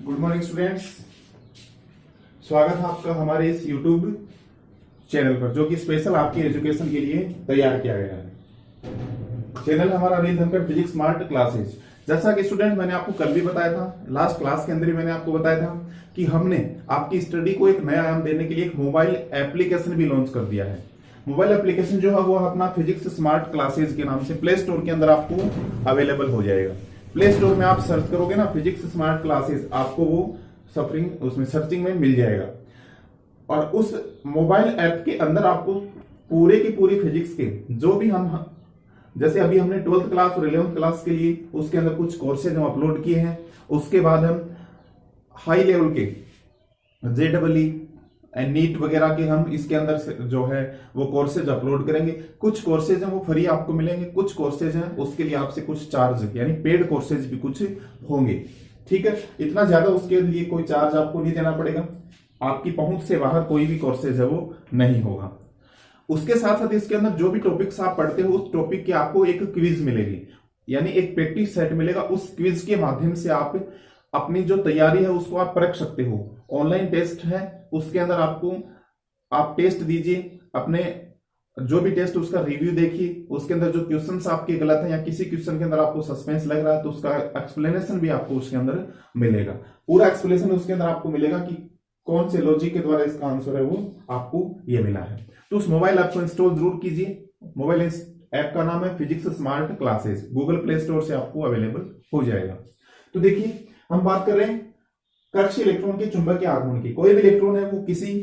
Good morning students. स्वागत है आपका हमारे इस यूट्यूब चैनल पर, जो कि स्पेशल आपकी एजुकेशन के लिए तैयार किया गया है। चैनल हमारा Anil Dhankhar physics smart classes. जैसा कि स्टूडेंट मैंने आपको कल भी बताया था, लास्ट क्लास के अंदर ही मैंने आपको बताया था कि हमने आपकी स्टडी को एक नया आयाम देने के लिए एक मोबाइल एप्लीकेशन भी लॉन्च कर दिया है। मोबाइल एप्लीकेशन जो है वो अपना फिजिक्स स्मार्ट क्लासेज के नाम से प्ले स्टोर के अंदर आपको अवेलेबल हो जाएगा। प्ले स्टोर में आप सर्च करोगे ना फिजिक्स स्मार्ट क्लासेस, आपको वो सफरिंग उसमें सर्चिंग में मिल जाएगा। और उस मोबाइल ऐप के अंदर आपको पूरे की पूरी फिजिक्स के जो भी हम जैसे अभी हमने 12th क्लास और 11th क्लास के लिए उसके अंदर कुछ कोर्सेज हम अपलोड किए हैं। उसके बाद हम हाई लेवल के JEE एंड नीट वगैरह के हम इसके अंदर से जो है वो कोर्सेज अपलोड करेंगे। कुछ कोर्सेज हैं वो फ्री आपको मिलेंगे, कुछ कोर्सेज हैं उसके लिए आपसे कुछ चार्ज यानी पेड कोर्सेज भी कुछ होंगे। ठीक है, इतना ज्यादा उसके लिए कोई चार्ज आपको नहीं देना पड़ेगा। आपकी पहुंच से बाहर कोई भी कोर्सेज है वो नहीं होगा। उसके साथ साथ इसके अंदर जो भी टॉपिक्स आप पढ़ते हो उस टॉपिक की आपको एक क्विज मिलेगी, यानी एक प्रैक्टिस सेट मिलेगा। उस क्विज के माध्यम से आप अपनी जो तैयारी है उसको आप परख सकते हो। ऑनलाइन टेस्ट है, उसके अंदर आप टेस्ट दीजिए, अपने जो भी टेस्ट उसका रिव्यू देखिए। उसके अंदर जो क्वेश्चंस आपके गलत हैं या किसी क्वेश्चन के अंदर आपको सस्पेंस लग रहा है तो उसका एक्सप्लेनेशन भी आपको उसके अंदर मिलेगा। पूरा एक्सप्लेनेशन उसके अंदर आपको मिलेगा कि कौन से लॉजिक के द्वारा इसका आंसर है वो आपको ये मिला है। तो उस मोबाइल ऐप को इंस्टॉल जरूर कीजिए। मोबाइल ऐप का नाम है physics smart classes, Google play store से आपको अवेलेबल हो जाएगा। तो देखिए, हम बात कर रहे हैं कक्षीय इलेक्ट्रॉन के चुंबकीय आघूर्ण की। कोई भी इलेक्ट्रॉन है वो किसी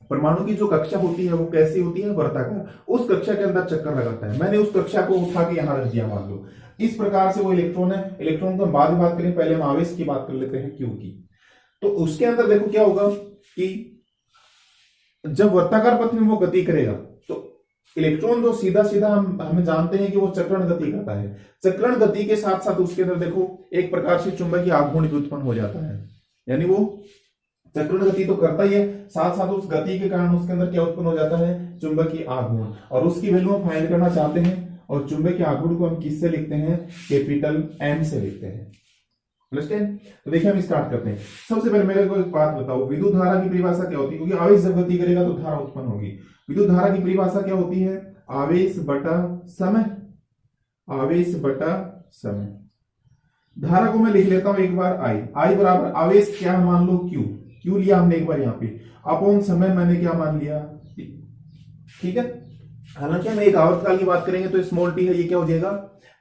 परमाणु की जो कक्षा होती है वो कैसी होती है, वर्ताकार। उस कक्षा के अंदर चक्कर लगाता है। मैंने उस कक्षा को उठा के यहां रख दिया, मान लो इस प्रकार से वो इलेक्ट्रॉन है। इलेक्ट्रॉन को हम बाद में बात करें, पहले हम आवेश की बात कर लेते हैं, क्यू की। तो उसके अंदर देखो क्या होगा कि जब वर्ताकार पथ में वो गति करेगा तो इलेक्ट्रॉन जो सीधा सीधा हमें जानते हैं कि वो चक्रण गति करता है। चक्रण गति के साथ साथ उसके अंदर देखो एक प्रकार से चुंबकीय आघूर्ण भी उत्पन्न हो जाता है, यानी वो चक्रण गति तो करता ही है, साथ साथ उस गति के कारण उसके अंदर क्या उत्पन्न हो जाता है, चुंबकीय आघूर्ण। और उसकी वैल्यू हम फाइंड करना चाहते हैं और चुंबकीय आघूर्ण को हम किससे लिखते हैं, कैपिटल M से लिखते हैं। अंडरस्टैंड? तो देखिए हम स्टार्ट करते हैं। सबसे पहले मेरे को एक बात बताओ, विद्युत धारा की परिभाषा क्या होती है? क्योंकि आवेश जब गति करेगा तो धारा उत्पन्न होगी। विद्युत धारा की परिभाषा क्या होती है? आवेश बटा समय। आवेश बटा समय। धारा को मैं लिख लेता हूं एक बार I बराबर आवेश क्या मान लो Q लिया हमने एक बार यहाँ पे, अपॉन समय मैंने क्या मान लिया T। ठीक है, हालांकि हम एक आवर्तकाल की बात करेंगे तो स्मॉल t है, ये क्या हो जाएगा,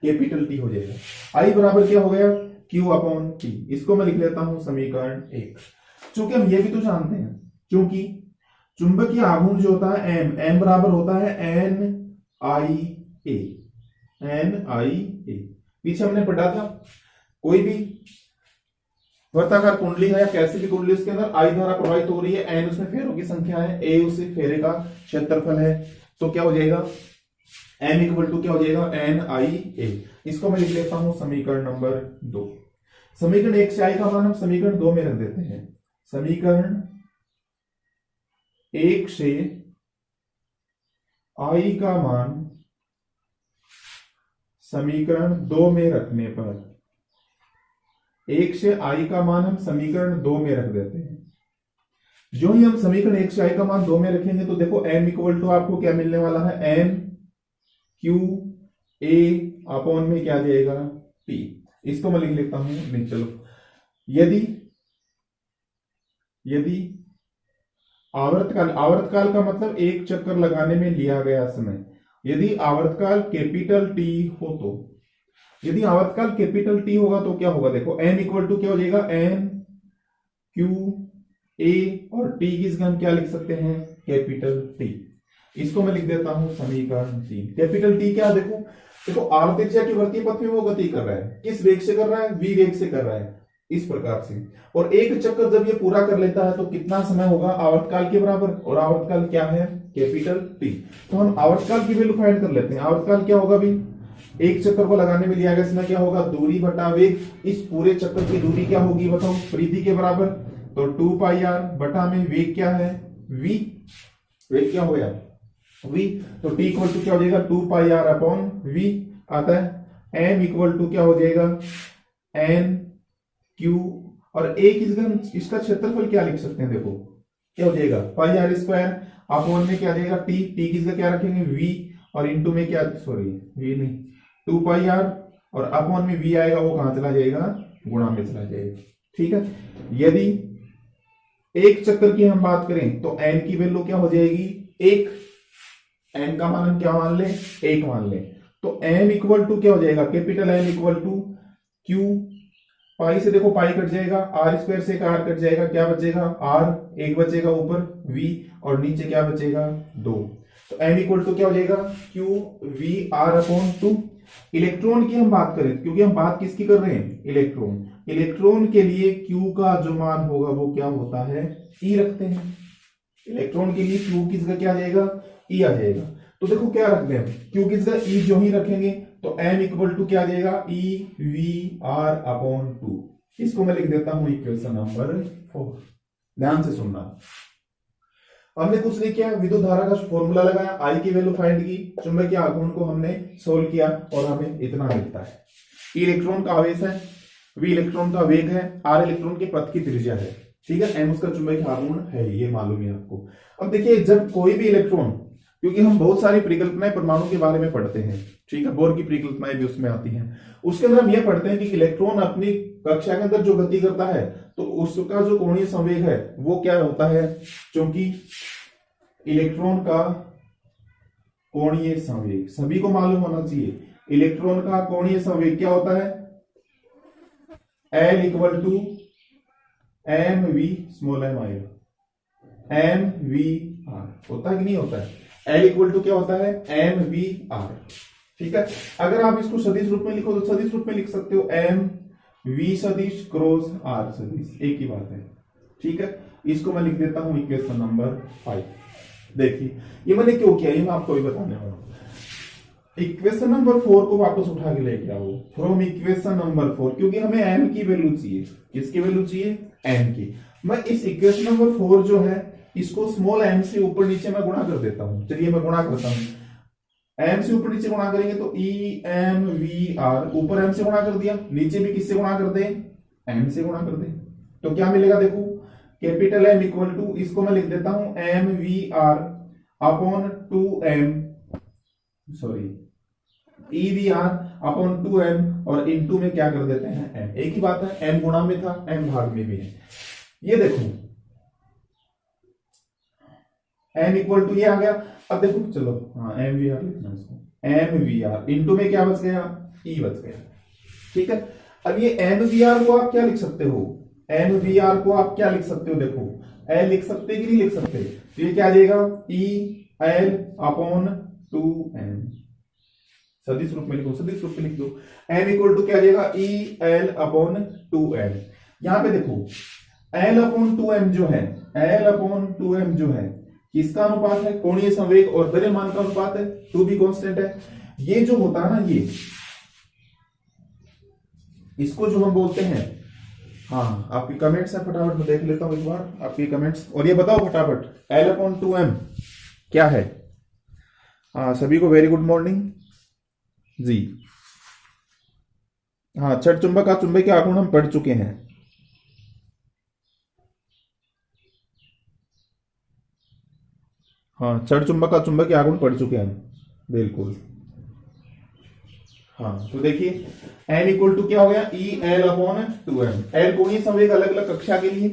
कैपिटल T हो जाएगा। I बराबर क्या हो गया, Q अपॉन T। इसको मैं लिख लेता हूं समीकरण 1। चूंकि हम ये भी तो जानते हैं, क्योंकि चुंबकीय आघूर्ण जो होता है M बराबर होता है NIA। पीछे हमने पढ़ा था, कोई भी वर्ताकार कुंडली है या कैसी भी कुंडली, उसके अंदर I धारा प्रवाहित हो रही है, N उसमें फेरों की संख्या है, A उस फेरे का क्षेत्रफल है, तो क्या हो जाएगा, M इक्वल टू क्या हो जाएगा, NIA। इसको मैं लिख लेता हूं समीकरण नंबर 2। समीकरण 1 से I का मान हम समीकरण 2 में रख देते हैं। समीकरण 1 से I का मान समीकरण 2 में रखने पर, 1 से I का मान हम समीकरण 2 में रख देते हैं। जो ही हम समीकरण 1 से I का मान 2 में रखेंगे तो देखो M इक्वल टू आपको क्या मिलने वाला है, M Q A अपॉन में क्या जाएगा, T। इसको मैं लिख लेता हूं, नहीं चलो, यदि आवर्तकाल का मतलब एक चक्कर लगाने में लिया गया समय, यदि आवर्तकाल कैपिटल T हो तो, यदि आवर्तकाल कैपिटल T होगा तो क्या होगा, देखो M इक्वल टू क्या हो जाएगा, M Q A और T की जगह हम क्या लिख सकते हैं, कैपिटल T। इसको मैं लिख देता हूं समीकरण 3। कैपिटल T क्या, देखो आवर्त त्रिज्या के वृत्तीय पथ में वो गति कर रहा है, किस वेग से कर रहा है, v वेग से कर रहा है, इस प्रकार से। और एक चक्कर जब ये पूरा कर लेता है तो कितना समय होगा, आवर्तकाल के बराबर, और आवर्तकाल क्या है, कैपिटल T। तो हम आवर्तकाल की वैल्यू फाइंड कर लेते हैं। आवर्तकाल क्या होगा भी, एक चक्कर को लगाने में लिया गया समय क्या होगा, दूरी बटा वेग। इस पूरे चक्कर की दूरी क्या होगी बताओ, परिधि के बराबर, तो 2πr बटा में वेग क्या है, v। वेग क्या हो गया, v। तो t इक्वल टू क्या हो जाएगा, 2πr अपॉन v आता है। m इक्वल टू क्या हो जाएगा, n Q और ए इसका क्षेत्रफल क्या लिख सकते हैं, देखो क्या हो जाएगा पाई आर स्क्वायर अपॉन में क्या आ जाएगा टी, टी किसका क्या रखेंगे वी, और इंटू में क्या, सॉरी वी नहीं 2 पाई आर, और अपॉन में वी आएगा वो कहां चला जाएगा, गुणा में चला जाएगा। ठीक है, यदि एक चक्कर की हम बात करें तो एन की वैल्यू क्या हो जाएगी, एक, एन का मान हम क्या मान ले, एक मान ले, तो एम इक्वल टू क्या हो जाएगा, capital M equal to Q, pi से देखो पाई कट जाएगा, आर स्क्वायर से एक आर कट जाएगा, क्या बचेगा आर, एक बचेगा ऊपर वी, और नीचे क्या बचेगा 2, तो एम इक्वल टू क्या हो जाएगा q v r upon 2। Electron की हम बात करें, क्योंकि हम बात किसकी कर रहे हैं, इलेक्ट्रॉन, इलेक्ट्रॉन के लिए क्यू का जो मान होगा वो क्या होता है, ई रखते हैं, इलेक्ट्रॉन के लिए क्यू किसका क्या आ जाएगा, ई आ जाएगा। तो देखो क्या रखते हैं, क्यू किसका ई जो ही रखेंगे तो एम इक्वल टू क्या आ जाएगा, ई वी आर अपॉन 2। इसको मैं लिख देता हूं इक्वेशन नंबर 4, ध्यान से सुनना। हमने कुछ नहीं किया, विद्युत धारा का फॉर्मूला लगाया, आई की वैल्यू फाइंड की, चुंबकीय आघूर्ण को हमने सोल्व किया, और हमें इतना मिलता है, ई इलेक्ट्रॉन का आवेश है, वी इलेक्ट्रॉन का वेग है, आर इलेक्ट्रॉन के पथ की त्रिज्या है, ठीक है, एम उसका चुंबकीय आघूर्ण है, ये मालूम है आपको। अब देखिए जब कोई भी इलेक्ट्रॉन, क्योंकि हम बहुत सारी परिकल्पनाएं परमाणु के बारे में पढ़ते हैं, ठीक है, बोर की परिकल्पनाएं भी उसमें आती हैं, उसके अंदर हम ये पढ़ते हैं कि इलेक्ट्रॉन अपनी कक्षा के अंदर जो गति करता है तो उसका जो कोणीय संवेग है वो क्या होता है, क्योंकि इलेक्ट्रॉन का कोणीय संवेग सभी को मालूम होना चाहिए, इलेक्ट्रॉन का कोणीय संवेग क्या होता है, L equal to m v small m आएगा, एम वी आर होता है कि नहीं होता है, L इक्वल टू क्या होता है, एम वी आर। ठीक है, अगर आप इसको सदिश रूप में लिखो तो सदिश रूप में लिख सकते हो एम वी सदिश क्रॉस आर सदिश, एक ही बात है। ठीक है, इसको मैं लिख देता हूं इक्वेशन नंबर 5। देखिए ये मैंने क्यों किया, ये मैं आपको भी बताने वाला हूं। इक्वेशन नंबर 4 को वापस उठा के लेके आओ फ्रॉम इक्वेशन नंबर 4, क्योंकि हमें एम की वैल्यू चाहिए, किसकी वैल्यू चाहिए, एम की। मैं इस इक्वेशन नंबर 4 जो है इसको स्मॉल एम से ऊपर नीचे मैं गुणा कर देता हूं। चलिए मैं गुणा करता हूं, एम से ऊपर नीचे गुणा करेंगे तो ई एम वी आर, ऊपर एम से गुणा कर दिया, नीचे भी किससे गुणा कर दे, एम से गुणा कर दे, तो क्या मिलेगा, देखो कैपिटल एम इक्वल टू, इसको मैं लिख देता हूं m v r upon 2m, sorry e v r upon 2m, और इनटू में क्या कर देते हैं m, एक ही बात है, m गुणा में था m भाग में भी है। ये देखो m इक्वल टू ये आ गया। अब देखो चलो हाँ एम वी आर लिखना, इसको एम वी आर इंटू में क्या बच गया, ई बच गया। ठीक है, अब ये एम वी आर को आप क्या लिख सकते हो, एम वी आर को आप क्या लिख सकते हो, देखो एल लिख सकते कि नहीं लिख सकते, तो ये क्या आ जाएगा ई एल अपॉन 2m, सदिश रूप में लिखो, सदिश रूप में लिख दो, m इक्वल टू क्या आ जाएगा ई एल अपॉन 2m। यहां पे देखो l अपॉन 2m जो है, l अपॉन 2m जो है किसका अनुपात है, कोणीय संवेग और द्रव्यमान का अनुपात है, 2 भी कांस्टेंट है। ये जो होता है ना, ये इसको जो हम बोलते हैं, हाँ आपकी कमेंट्स है, फटाफट मैं देख लेता हूं एक बार आपकी कमेंट्स, और ये बताओ फटाफट l अपॉन 2m क्या है। हाँ सभी को वेरी गुड मॉर्निंग जी। हाँ छठ चुंबक का चुंबकीय आघूर्ण हम पढ़ चुके हैं। हाँ छठ चुंबक का चुंबकीय आघूर्ण पढ़ चुके हैं बिल्कुल। हाँ तो देखिए n इक्वल टू क्या हो गया, E L upon 2m, L कोणीय संवेग अलग अलग कक्षा के लिए,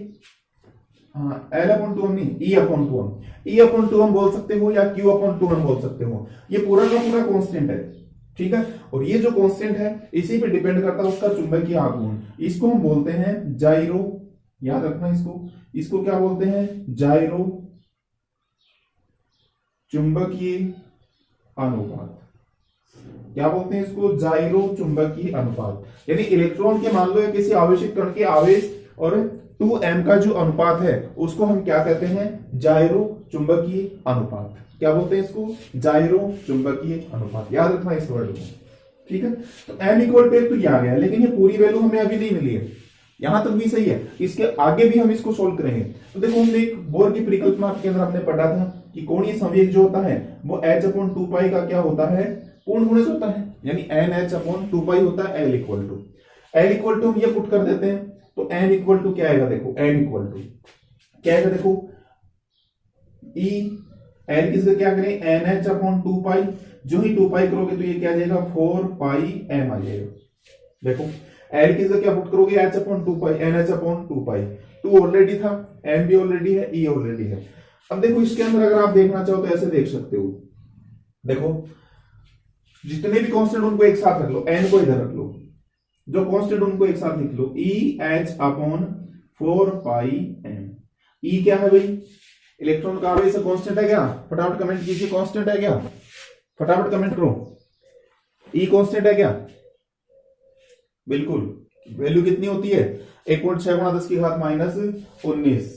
हाँ एल अपॉन 2m नहीं, ई अपॉन 2m, ई अपॉन 2m बोल सकते हो या क्यू अपॉन 2m बोल सकते हो, ये पूरा का पूरा कांस्टेंट है। ठीक है, और ये जो कांस्टेंट है इसी पे डिपेंड करता है उसका चुंबकीय आघूर्ण, इसको हम बोलते हैं जाइरो, याद रखना इसको क्या बोलते हैं, जाइरो चुंबकीय अनुपात, क्या बोलते हैं इसको, जाइरो चुंबकीय अनुपात। यानी इलेक्ट्रॉन के मान लो या किसी आवेशित कण के आवेश और 2m का जो अनुपात है उसको हम क्या कहते हैं, जाइरो चुंबकीय अनुपात। क्या बोलते हैं इसको, जाइरो चुंबकीय अनुपात, याद रखना इस वर्ड को। ठीक है, तो m इक्वल टू तो ये आ गया, लेकिन ये पूरी वैल्यू हमें अभी नहीं मिली है, यहां तक भी सही है, इसके आगे भी हम इसको सोल्व करेंगे। तो देखो हमने एक बोर की परिकल्पना के अंदर हमने पढ़ा था कि कोणीय संवेग जो होता है वो h अपॉन 2 पाई का क्या होता है, पूर्ण गुणज होता है, यानी NH अपॉन 2 पाई होता है। L इक्वल टू हम ये पुट कर देते हैं तो एन इक्वल टू क्या आएगा, देखो एन इक्वल टू क्या आएगा, देखो ई एन किसका क्या करें, एन एच अपॉन 2 पाई, जो ही 2 पाई करोगे तो ये क्या आ जाएगा 4 पाई एम आ जाएगा। देखो एल किसका क्या पुट करोगे, एच अपॉन 2 पाई, एन एच अपॉन 2 पाई, 2 ऑलरेडी था, एम भी ऑलरेडी है, ई ऑलरेडी है। अब देखो इसके अंदर अगर आप देखना चाहो तो ऐसे देख सकते हो, देखो जितने भी कांस्टेंट उनको एक साथ रख लो, एन को इधर रख लो, जो कांस्टेंट उनको एक साथ लिख लो, ई एच अपॉन 4 पाई एम। ई क्या है भाई, इलेक्ट्रॉन का आवेश कांस्टेंट है क्या, फटाफट कमेंट कीजिए, कांस्टेंट है क्या, फटाफट कमेंट करो, ई कांस्टेंट है क्या, बिल्कुल। वैल्यू कितनी होती है 1.6 गुणा 10 की घात माइनस 19।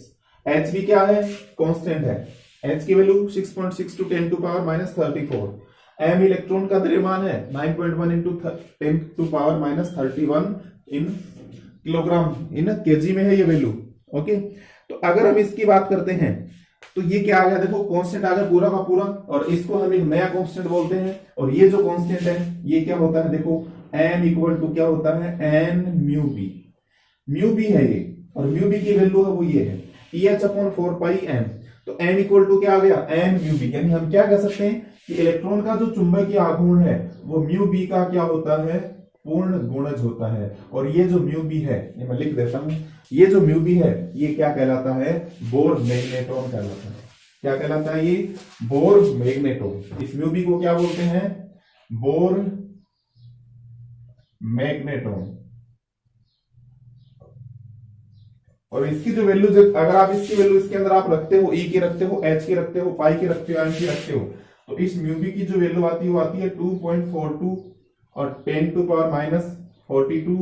एच भी क्या है, कांस्टेंट है, एच की value 6.6 to 10 to power minus 34। M electron का द्रव्यमान है 9.1 into 10 to power minus 31 in kilogram, in KG में है ये वैल्यू। ओके, तो अगर हम इसकी बात करते हैं तो ये क्या आ गया, देखो कांस्टेंट आ गया पूरा का पूरा, और इसको हम एक नया कांस्टेंट बोलते हैं। और ये जो कांस्टेंट है ये क्या होता है, देखो एम इक्वल टू क्या होता है, n mu b, mu b है ये, और म्यू बी की वैल्यू है वो ये है ई एच अपॉन 4 पाई एम। तो एम इक्वल टू क्या आ गया, एन म्यू बी, यानी हम क्या कह सकते हैं कि इलेक्ट्रॉन का जो चुंबकीय आघूर्ण है वो म्यू बी का क्या होता है, पूर्ण गुणज होता है। और ये जो म्यू बी है, ये मैं लिख देता हूं, ये जो म्यू बी है ये क्या कहलाता है, बोर मैग्नेट्रॉन कहलाता है। क्या कहलाता है ये, बोर मैग्नेट्रॉन। इस म्यू बी को क्या बोलते हैं, बोर मैग्नेट्रॉन। और इसकी जो वैल्यू, अगर आप इसकी वैल्यू इसके अंदर आप रखते हो, ई की रखते हो, एच की रखते हो, पाई की रखते हो, एम की रखते हो, तो इस म्यू बी की जो वैल्यू आती है वो आती है 2.42 और 10 to power minus 42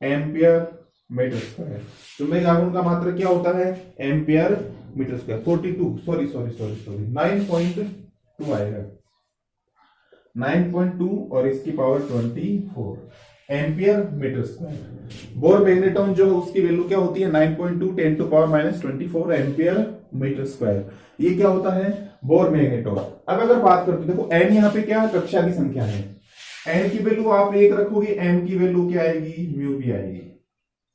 ampere metre square. चुंबकीय आघूर्ण का मात्रक क्या होता है, एम्पियर मीटर स्क्वायर। 42 सॉरी 9.2 आएगा, 9.2 और इसकी power 24 ampere metre square. Bohr magnetron जो है उसकी वैल्यू क्या होती है, 9.2 10 to power minus 24 ampere metre square. ये क्या होता है, बोर मैग्नेट्रॉन। अब अगर बात करते देखो एन यहाँ पे क्या कक्षा की संख्या है, एन की वैल्यू आप 1 रखोगे, एम की वैल्यू क्या आएगी, म्यू बी आएगी,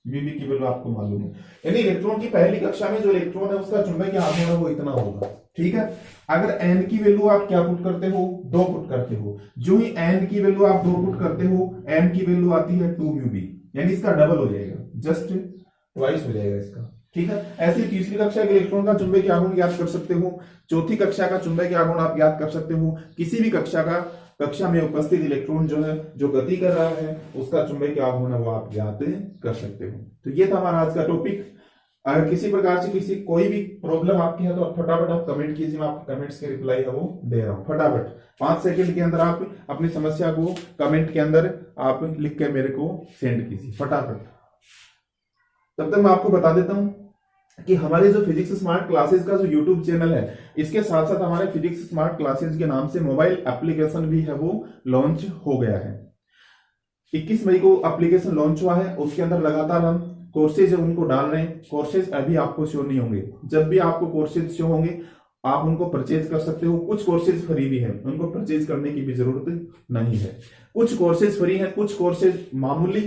म्यू बी की वैल्यू आपको मालूम है। यानी इलेक्ट्रॉन की पहली कक्षा में जो इलेक्ट्रॉन है उसका चुंबकीय आघूर्ण है वो इतना होगा, ठीक है। अगर एन की वैल्यू आप क्या पुट करते हो, 2 पुट करते हो, जो ही एन की वैल्यू आप 2 पुट करते हो, एम की वैल्यू आती है 2 म्यू बी, यानी इसका डबल हो जाएगा, जस्ट ट्वाइस हो जाएगा इसका, ठीक है। ऐसे तीसरी कक्षा के इलेक्ट्रॉन का चुंबकीय आघूर्ण ज्ञात कर सकते हो, चौथी कक्षा का चुंबकीय आघूर्ण आप ज्ञात कर सकते हो, किसी भी कक्षा में उपस्थित इलेक्ट्रॉन जो है जो गति कर रहा है उसका चुंबकीय आघूर्ण वो आप ज्ञात कर सकते हो। तो ये था हमारा आज का टॉपिक। अगर किसी प्रकार से किसी कोई भी प्रॉब्लम आपकी है तो फटाफट आप कमेंट कीजिए, मैं आपके कमेंट्स के रिप्लाई है वो दे रहा हूं। फटाफट 5 सेकंड के अंदर आप अपनी समस्या को कमेंट के अंदर आप लिख कर मेरे को सेंड कीजिए फटाफट। तब तक मैं आपको बता देता हूं कि हमारे जो फिजिक्स स्मार्ट क्लासेस का जो यूट्यूब चैनल है, इसके साथ साथ हमारे फिजिक्स स्मार्ट क्लासेस के नाम से मोबाइल एप्लीकेशन भी है वो लॉन्च हो गया है। 21 मई को एप्लीकेशन लॉन्च हुआ है, उसके अंदर लगातार हम कोर्सेज है उनको डाल रहे हैं। कोर्सेज अभी आपको शो नहीं होंगे, जब भी आपको कोर्सेज शो होंगे आप उनको परचेज कर सकते हो। कुछ कोर्सेज फ्री भी है, उनको परचेज करने की भी जरूरत नहीं है। कुछ कोर्सेज फ्री है, कुछ कोर्सेज मामूली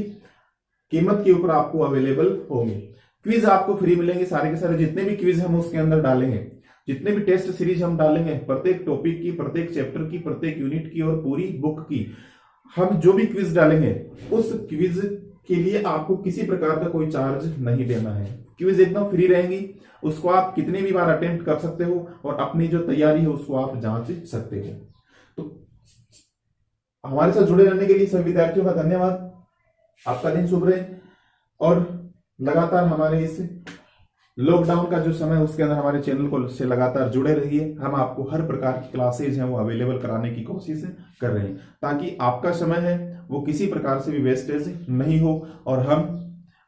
कीमत के ऊपर आपको अवेलेबल होंगे। क्विज आपको फ्री मिलेंगे, सारे के सारे जितने भी क्विज हम उसके अंदर डालेंगे, जितने भी टेस्ट सीरीज हम डालेंगे, प्रत्येक टॉपिक की, प्रत्येक चैप्टर की, प्रत्येक यूनिट की और पूरी बुक की, हम जो भी क्विज डालेंगे उस क्विज के लिए आपको किसी प्रकार का कोई चार्ज नहीं देना है। क्विज एकदम फ्री रहेंगी, उसको आप कितने भी बार अटेम्प्ट कर सकते हो और अपनी जो तैयारी है उसको आप जांच सकते हो। तो हमारे साथ जुड़े रहने के लिए सभी विद्यार्थियों का धन्यवाद। आपका दिन शुभ रहे और लगातार हमारे इस लॉकडाउन का जो समय है उसके अंदर हमारे चैनल को से लगातार जुड़े रहिए। हम आपको हर प्रकार की क्लासेज हैं वो अवेलेबल कराने की कोशिश कर रहे हैं, ताकि आपका समय है वो किसी प्रकार से भी वेस्टेज नहीं हो और हम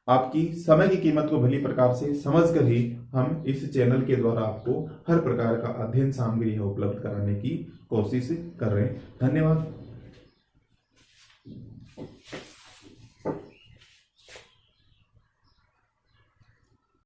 आपकी समय की कीमत को भली प्रकार से समझकर ही हम इस चैनल के द्वारा आपको हर प्रकार का अध्ययन सामग्री है उपलब्ध कराने की कोशिश कर रहे हैं। धन्यवाद।